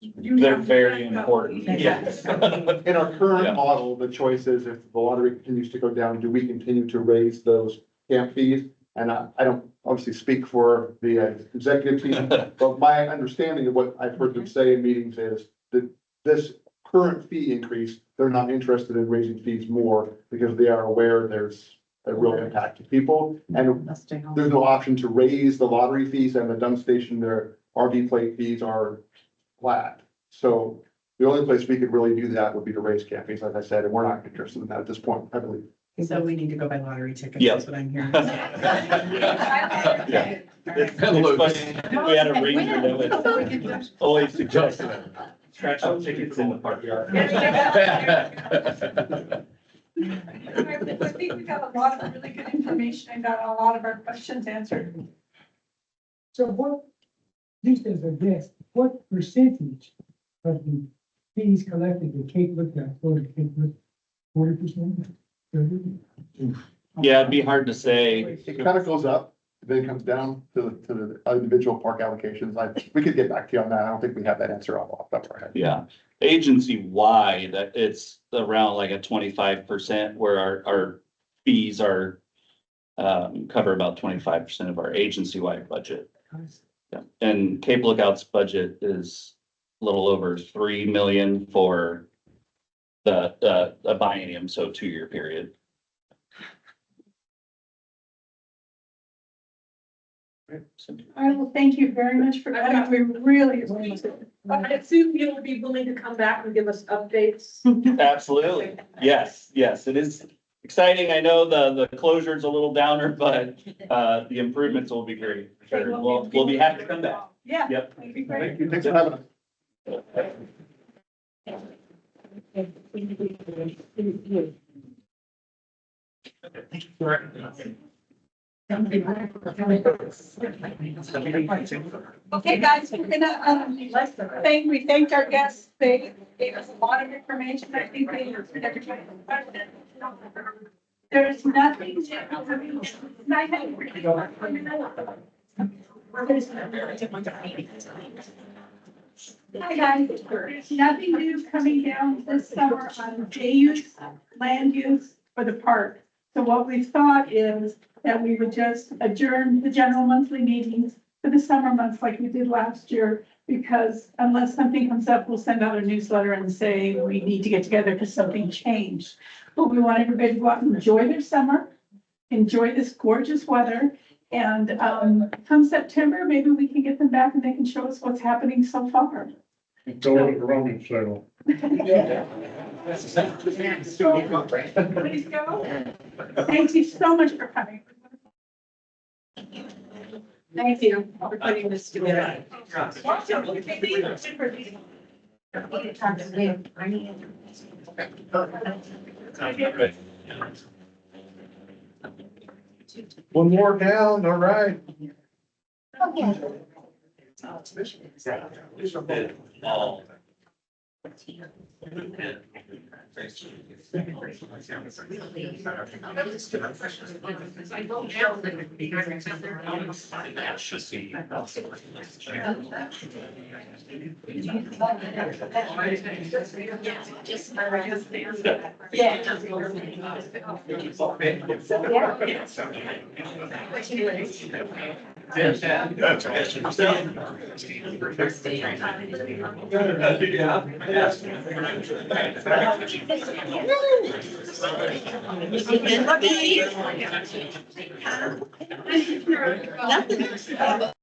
They're very important, yes. In our Yeah. current model, the choice is if the lottery continues to go down, do we continue to raise those camp fees? And I don't obviously speak for the executive team, but my understanding of what I've heard them say in meetings is that this current fee increase, they're not interested in raising fees more because they are aware there's a real impact to people. And there's no option to raise the lottery fees, and the dump station, their RV plate fees are flat. So the only place we could really do that would be to raise camp fees, like I said, and we're not interested in that at this point, I believe. So we need to go buy lottery tickets, Yep. that's what I'm hearing. Yeah. It's funny, we had a ranger that was always suggesting scratch out tickets in the park yard. I think we got a lot of really good information and got a lot of our questions answered. So what, just as a guess, what percentage of the fees collected in Cape Lookout go to Cape Lookout? 40%? 30%? Yeah, it'd be hard to say. It kind of goes up, then it comes down to the individual park allocations. We could get back to you on that. I don't think we have that answer off the top of our head. Yeah, agency wide, it's around like a 25% where our fees are cover about 25% of our agency wide budget. Yeah, and Cape Lookout's budget is a little over 3 million for the a biennium, so 2-year period. I will thank you very much for that. We really appreciate it. I assume you'll be willing to come back and give us updates. Absolutely. Yes, it is exciting. I know the closure's a little downer, but the improvements will be great. Sure. We'll be happy to come back. Yeah. Yep. That'd be great. Thank you. Thanks for having us. Okay, guys, we're gonna, we thanked our guests. They gave us a lot of information. I think they answered everybody's questions. There's nothing. Hi, guys. There's nothing new coming down this summer on day use, land use, for the park. So what we thought is that we would just adjourn the general monthly meetings for the summer months like we did last year, because unless something comes up, we'll send out a newsletter and say we need to get together because something changed. But we want everybody to go out and enjoy their summer, enjoy this gorgeous weather. And come September, maybe we can get them back and they can show us what's happening so far. Go to the rummage sale. Please go. Thank you so much for coming. Thank you for putting this together. One more down, all right. Nothing.